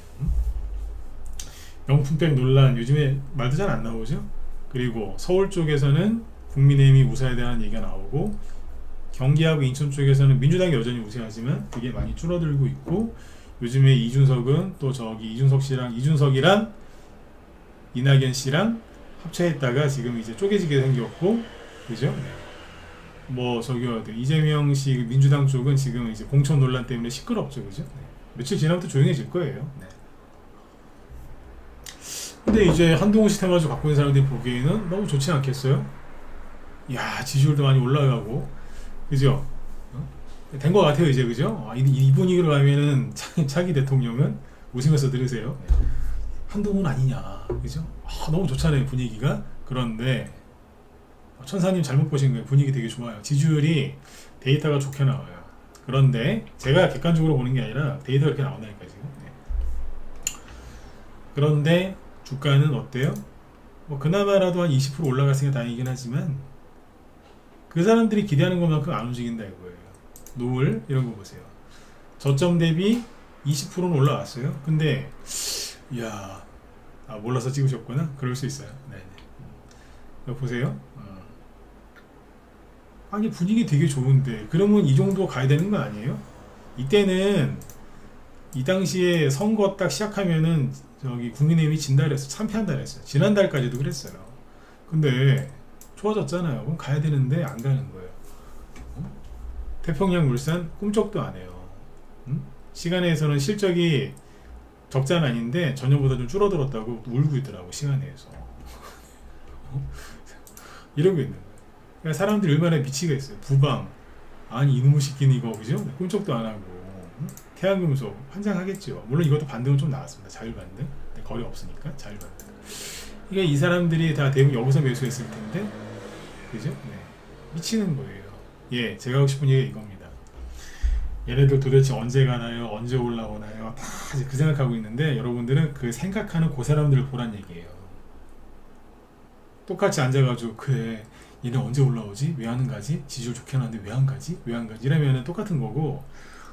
명품백 논란 요즘에 말도 잘 안 나오죠. 그리고 서울 쪽에서는 국민의힘이 우세에 대한 얘기가 나오고, 경기하고 인천 쪽에서는 민주당이 여전히 우세하지만 그게 많이 줄어들고 있고, 요즘에 이준석은 또 저기 이준석이랑 이낙연 씨랑 합체했다가 지금 이제 쪼개지게 생겼고, 그죠? 뭐 저기 이재명 씨 민주당 쪽은 지금 이제 공천 논란 때문에 시끄럽죠, 그죠? 네. 며칠 지나면 조용해질 거예요. 네. 근데 이제 한동훈 씨 테마주 갖고 있는 사람들이 보기에는 너무 좋지 않겠어요? 야, 지지율도 많이 올라가고, 그죠? 된 것 같아요 이제, 그죠? 이 분위기로 가면은 차기 대통령은 웃으면서 들으세요. 한동훈 아니냐, 그죠? 너무 좋잖아요 분위기가. 그런데 천사님 잘못 보신 거예요. 분위기 되게 좋아요. 지지율이 데이터가 좋게 나와요. 그런데 제가 객관적으로 보는 게 아니라 데이터가 이렇게 나온다니까 지금. 그런데 주가는 어때요? 뭐 그나마라도 한 20% 올라갔으니까 다행이긴 하지만 그 사람들이 기대하는 것만큼 안 움직인다 이거예요. 노을 이런 거 보세요. 저점 대비 20%는 올라왔어요. 근데 이야, 몰라서 찍으셨구나. 그럴 수 있어요. 네네. 보세요. 아니 분위기 되게 좋은데 그러면 이 정도 가야 되는 거 아니에요? 이때는 이 당시에 선거 딱 시작하면은 저기 국민의힘이 진다 그랬어. 참패한다 그랬어요. 지난달까지도 그랬어요. 근데 좋아졌잖아요. 그럼 가야 되는데 안 가는 거예요. 태평양 물산 꿈쩍도 안 해요. 시간에서는 실적이 적자는 아닌데 전년보다 좀 줄어들었다고 울고 있더라고 시간에서. 이러고 있는 거예요. 그러니까 사람들이 얼마나 미치겠어요. 부방 아니 이놈의 새끼는 이거 그죠? 꿈쩍도 안 하고. 태양금속 환장하겠죠. 물론 이것도 반등은 좀 나왔습니다. 자율반등. 거리 없으니까 자율반등. 그러니까 이 사람들이 다 대부분 여기서 매수했을 텐데, 그죠? 네. 미치는 거예요. 예, 제가 하고 싶은 얘기가 이겁니다. 얘네들 도대체 언제 가나요? 언제 올라오나요? 다 그 생각하고 있는데 여러분들은 그 생각하는 그 사람들을 보란 얘기예요. 똑같이 앉아가지고 그래 얘네 언제 올라오지? 왜 안 가지? 지지율 좋게 나왔는데 왜 안 가지? 왜 안 가지? 이러면 똑같은 거고,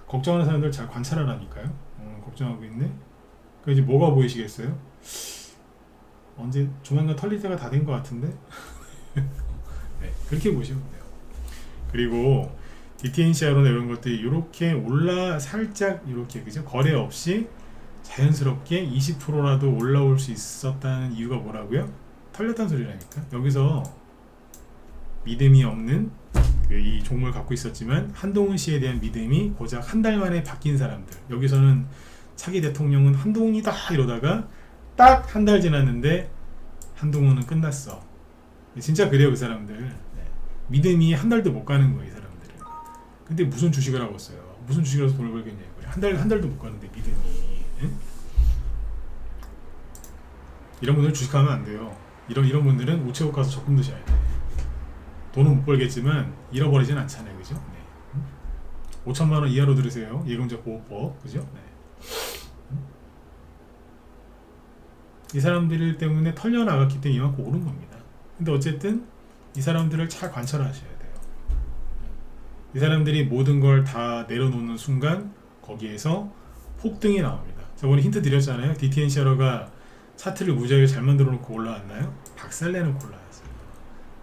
걱정하는 사람들 잘 관찰하라니까요. 걱정하고 있네. 그 이제 뭐가 보이시겠어요? 언제 조만간 털릴 때가 다 된 것 같은데. 네, 그렇게 보시면 돼요. 그리고 DTNC로나 이런 것들이 이렇게 살짝 이렇게 그죠? 거래 없이 자연스럽게 20%라도 올라올 수 있었다는 이유가 뭐라고요? 털렸다는 소리라니까. 여기서 믿음이 없는 이 종목을 갖고 있었지만 한동훈 씨에 대한 믿음이 고작 한 달 만에 바뀐 사람들. 여기서는 차기 대통령은 한동훈이다 이러다가 딱 한 달 지났는데 한동훈은 끝났어. 진짜 그래요, 그 사람들. 네. 믿음이 한 달도 못 가는 거예요, 이 사람들은. 근데 무슨 주식을 하고 있어요? 무슨 주식을 해서 돈을 벌겠냐고요. 한 달도 못 가는데 믿음이. 네? 이런 분들 주식하면 안 돼요. 이런 분들은 우체국 가서 적금 드셔야 돼. 돈은 못 벌겠지만 잃어버리진 않잖아요, 그죠? 네. 5천만 원 이하로 들으세요. 예금자 보호법, 그죠? 네. 이 사람들 때문에 털려 나갔기 때문에 이만큼 오른 겁니다. 근데 어쨌든 이 사람들을 잘 관찰하셔야 돼요. 이 사람들이 모든 걸 다 내려놓는 순간 거기에서 폭등이 나옵니다. 저번에 힌트 드렸잖아요. DTNCR가 차트를 무지하게 잘 만들어 놓고 올라왔나요? 박살내놓고 올라왔어요.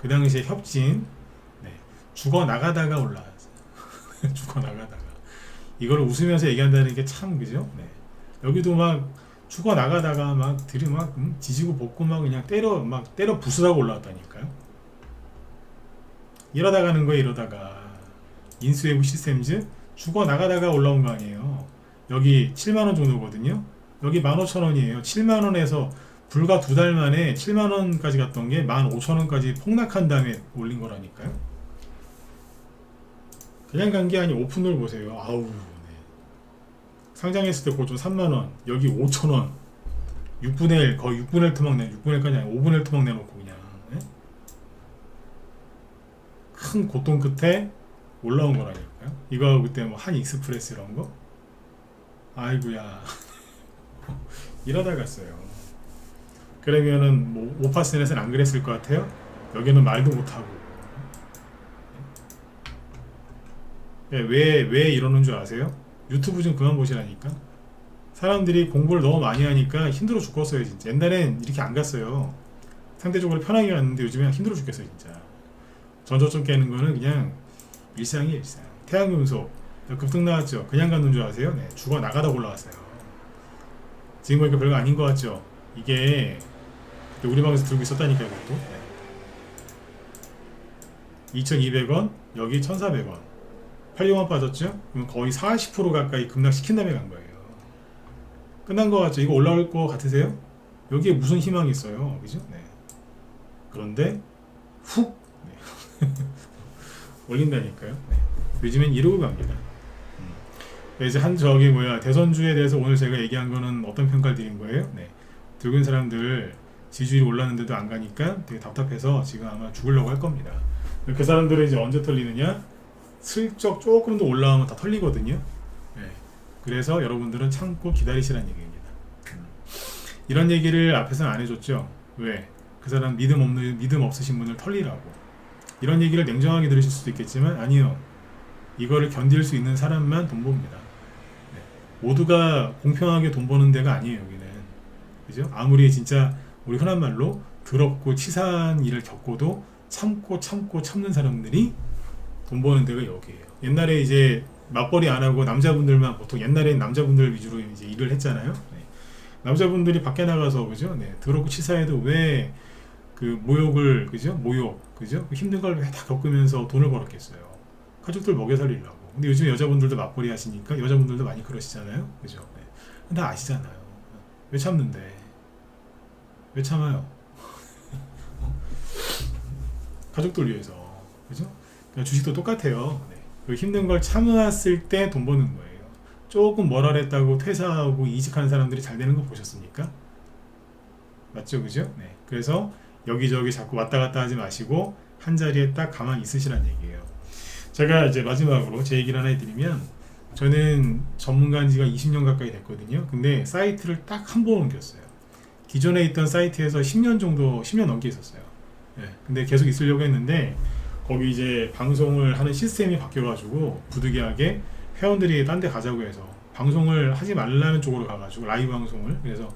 그 당시에 협진, 네, 죽어 나가다가 올라왔어요. 죽어 나가다가 이걸 웃으면서 얘기한다는 게 참, 그죠? 네. 여기도 막 죽어 나가다가 막 지지고 볶고 막 그냥 때려 부수다가 올라왔다니까요. 이러다가는 거예요. 이러다가 인수외부 시스템즈 죽어 나가다가 올라온 거 아니에요. 여기 7만원 정도거든요. 여기 15,000원이에요. 7만원에서 불과 2달 만에 7만원까지 갔던 게 15,000원까지 폭락한 다음에 올린 거라니까요. 그냥 간 게 아니 오픈을 보세요. 아우, 네. 상장했을 때 고점 3만원, 여기 5,000원, 6분의 1, 거의 6분의 1 토막 6분의 1까지 아니고 5분의 1 토막 내놓고 그냥, 네? 큰 고통 끝에 올라온 거라니까요. 이거 그때 뭐 한익스프레스 이런 거? 아이고야. 이러다 갔어요. 그러면은 뭐 오파스넷은 안 그랬을 것 같아요. 여기는 말도 못하고. 네, 왜 이러는 줄 아세요? 유튜브 좀 그만 보시라니까. 사람들이 공부를 너무 많이 하니까 힘들어 죽겠어요, 진짜. 옛날엔 이렇게 안 갔어요. 상대적으로 편하게 갔는데 요즘엔 힘들어 죽겠어요, 진짜. 전저점 깨는 거는 그냥 일상이에요, 일상. 태양금속 급등 나왔죠. 그냥 갔는 줄 아세요? 네, 죽어 나가다 올라왔어요. 지금 보니까 별거 아닌 것 같죠. 이게 우리 방에서 들고 있었다니까요, 이것도. 네. 2,200원, 여기 1,400원. 800원 빠졌죠? 그럼 거의 40% 가까이 급락시킨 다음에 간 거예요. 끝난 거 같죠? 이거 올라올 거 같으세요? 여기에 무슨 희망이 있어요, 그죠? 네. 그런데 훅 네. 올린다니까요. 네. 요즘엔 이러고 갑니다. 이제 대선주에 대해서 오늘 제가 얘기한 거는 어떤 평가를 드린 거예요? 네. 들고 있는 사람들 지지율이 올랐는데도 안 가니까 되게 답답해서 지금 아마 죽으려고 할 겁니다. 그 사람들은 이제 언제 털리느냐? 슬쩍 조금 더 올라오면 다 털리거든요. 네. 그래서 여러분들은 참고 기다리시라는 얘기입니다. 이런 얘기를 앞에서는 안 해줬죠. 왜? 그 사람 믿음 없으신 분을 털리라고. 이런 얘기를 냉정하게 들으실 수도 있겠지만 아니요. 이거를 견딜 수 있는 사람만 돈 법니다. 네. 모두가 공평하게 돈 버는 데가 아니에요, 여기는. 그죠? 아무리 진짜 우리 흔한 말로 더럽고 치사한 일을 겪고도 참고 참는 사람들이 돈 버는 데가 여기에요. 옛날에 이제 맞벌이 안 하고 남자분들만 보통 옛날엔 남자분들 위주로 이제 일을 했잖아요. 네. 남자분들이 밖에 나가서 그죠? 네. 더럽고 치사해도 왜 그 모욕을 그죠? 그죠? 힘든 걸 왜 다 겪으면서 돈을 벌었겠어요. 가족들 먹여 살리려고. 근데 요즘 여자분들도 맞벌이 하시니까 여자분들도 많이 그러시잖아요. 그죠? 네. 근데 아시잖아요. 왜 참는데? 왜 참아요? 가족들 위해서. 그죠? 그러니까 주식도 똑같아요. 네. 그 힘든 걸 참았을 때 돈 버는 거예요. 조금 뭐라 그랬다고 퇴사하고 이직하는 사람들이 잘 되는 거 보셨습니까? 맞죠? 그죠? 네. 그래서 여기저기 자꾸 왔다 갔다 하지 마시고 한 자리에 딱 가만히 있으시라는 얘기예요. 제가 이제 마지막으로 제 얘기를 하나 해드리면 저는 전문가인 지가 20년 가까이 됐거든요. 근데 사이트를 딱 한 번 옮겼어요. 기존에 있던 사이트에서 10년 넘게 있었어요. 네. 근데 계속 있으려고 했는데 거기 이제 방송을 하는 시스템이 바뀌어가지고 부득이하게 회원들이 딴 데 가자고 해서 방송을 하지 말라는 쪽으로 가가지고 라이브 방송을 그래서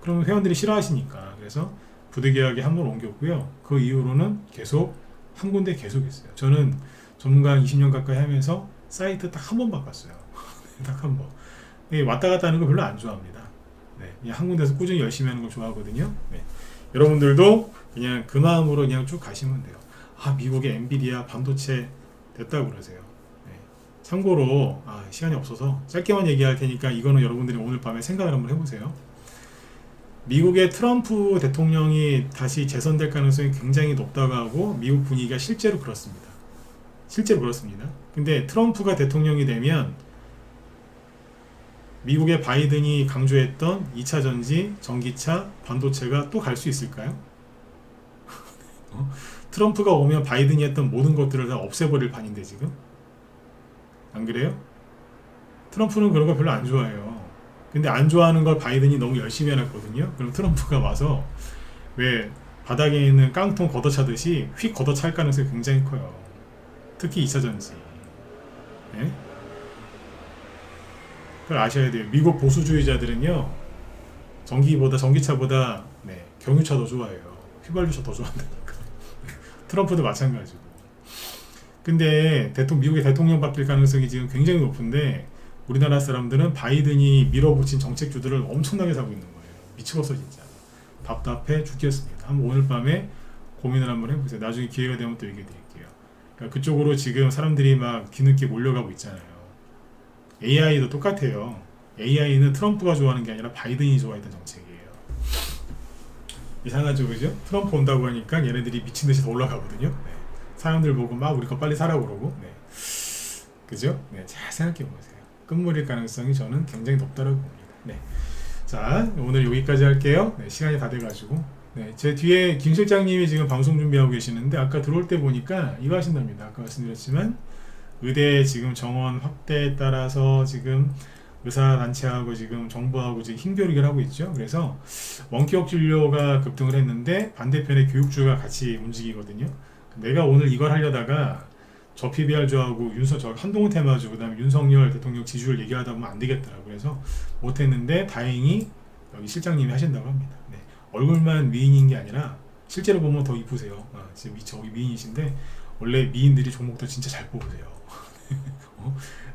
그러면 회원들이 싫어하시니까 그래서 부득이하게 한 번 옮겼고요. 그 이후로는 계속 한 군데 계속 있어요. 저는 전문가 20년 가까이 하면서 사이트 딱 한 번 바꿨어요. 딱 한 번. 왔다 갔다 하는 거 별로 안 좋아합니다. 네, 그냥 한 군데서 꾸준히 열심히 하는 걸 좋아하거든요. 네. 여러분들도 그냥 그 마음으로 그냥 쭉 가시면 돼요. 미국의 엔비디아 반도체 됐다고 그러세요. 네. 참고로 시간이 없어서 짧게만 얘기할 테니까 이거는 여러분들이 오늘 밤에 생각을 한번 해보세요. 미국의 트럼프 대통령이 다시 재선될 가능성이 굉장히 높다고 하고 미국 분위기가 실제로 그렇습니다. 실제로 그렇습니다. 근데 트럼프가 대통령이 되면 미국의 바이든이 강조했던 2차 전지, 전기차, 반도체가 또 갈 수 있을까요? 트럼프가 오면 바이든이 했던 모든 것들을 다 없애버릴 판인데 지금? 안 그래요? 트럼프는 그런 거 별로 안 좋아해요. 근데 안 좋아하는 걸 바이든이 너무 열심히 해놨거든요. 그럼 트럼프가 와서 왜 바닥에 있는 깡통 걷어차듯이 휙 걷어찰 가능성이 굉장히 커요. 특히 2차 전지. 네? 그걸 아셔야 돼요. 미국 보수주의자들은요, 전기차보다 경유차 더 좋아해요. 휘발유차 더 좋아한다니까. 트럼프도 마찬가지고. 근데 미국의 대통령 바뀔 가능성이 지금 굉장히 높은데 우리나라 사람들은 바이든이 밀어붙인 정책주들을 엄청나게 사고 있는 거예요. 미치겠어 진짜. 답답해 죽겠습니다. 한번 오늘 밤에 고민을 한번 해보세요. 나중에 기회가 되면 또 얘기해 드릴게요. 그러니까 그쪽으로 지금 사람들이 막 뒤늦게 몰려가고 있잖아요. AI도 똑같아요. AI는 트럼프가 좋아하는 게 아니라 바이든이 좋아했던 정책이에요. 이상하죠, 그죠? 트럼프 온다고 하니까 얘네들이 미친듯이 더 올라가거든요. 네. 사람들 보고 막 우리 거 빨리 사라고 그러고. 네. 그죠? 네, 잘 생각해 보세요. 끝물일 가능성이 저는 굉장히 높다고 봅니다. 네. 자, 오늘 여기까지 할게요. 네, 시간이 다 돼가지고. 네, 제 뒤에 김 실장님이 지금 방송 준비하고 계시는데 아까 들어올 때 보니까 이거 하신답니다. 아까 말씀드렸지만 의대 지금 정원 확대에 따라서 지금 의사단체하고 지금 정부하고 지금 힘겨루기를 하고 있죠. 그래서 원격 진료가 급등을 했는데 반대편에 교육주가 같이 움직이거든요. 내가 오늘 이걸 하려다가 저 PBR주하고 저 한동훈 테마주 그다음에 윤석열 대통령 지지율 얘기하다 보면 안 되겠더라고요. 그래서 못했는데 다행히 여기 실장님이 하신다고 합니다. 네. 얼굴만 미인인 게 아니라 실제로 보면 더 이쁘세요. 지금 저기 미인이신데 원래 미인들이 종목도 진짜 잘 뽑으세요.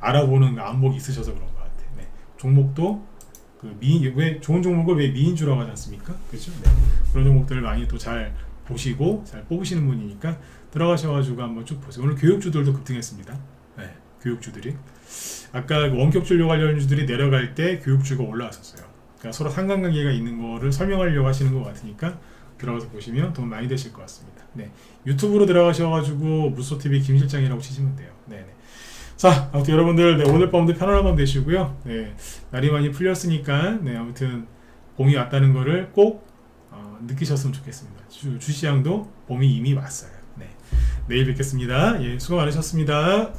알아보는 안목이 있으셔서 그런 것 같아요. 네. 종목도 왜 좋은 종목을 왜 미인주라고 하지 않습니까? 그렇죠? 네. 그런 종목들을 많이 또 잘 보시고 잘 뽑으시는 분이니까 들어가셔가지고 한번 쭉 보세요. 오늘 교육주들도 급등했습니다. 네, 교육주들이 아까 원격 진료 관련주들이 내려갈 때 교육주가 올라왔었어요. 그러니까 서로 상관관계가 있는 거를 설명하려고 하시는 것 같으니까 들어가서 보시면 도움 많이 되실 것 같습니다. 네, 유튜브로 들어가셔가지고 무소TV 김실장이라고 치시면 돼요. 네네. 자, 아무튼 여러분들 오늘 밤도 편안한 밤 되시고요. 네, 날이 많이 풀렸으니까 아무튼 봄이 왔다는 거를 꼭 느끼셨으면 좋겠습니다. 주시장도 봄이 이미 왔어요. 네, 내일 뵙겠습니다. 예, 수고 많으셨습니다.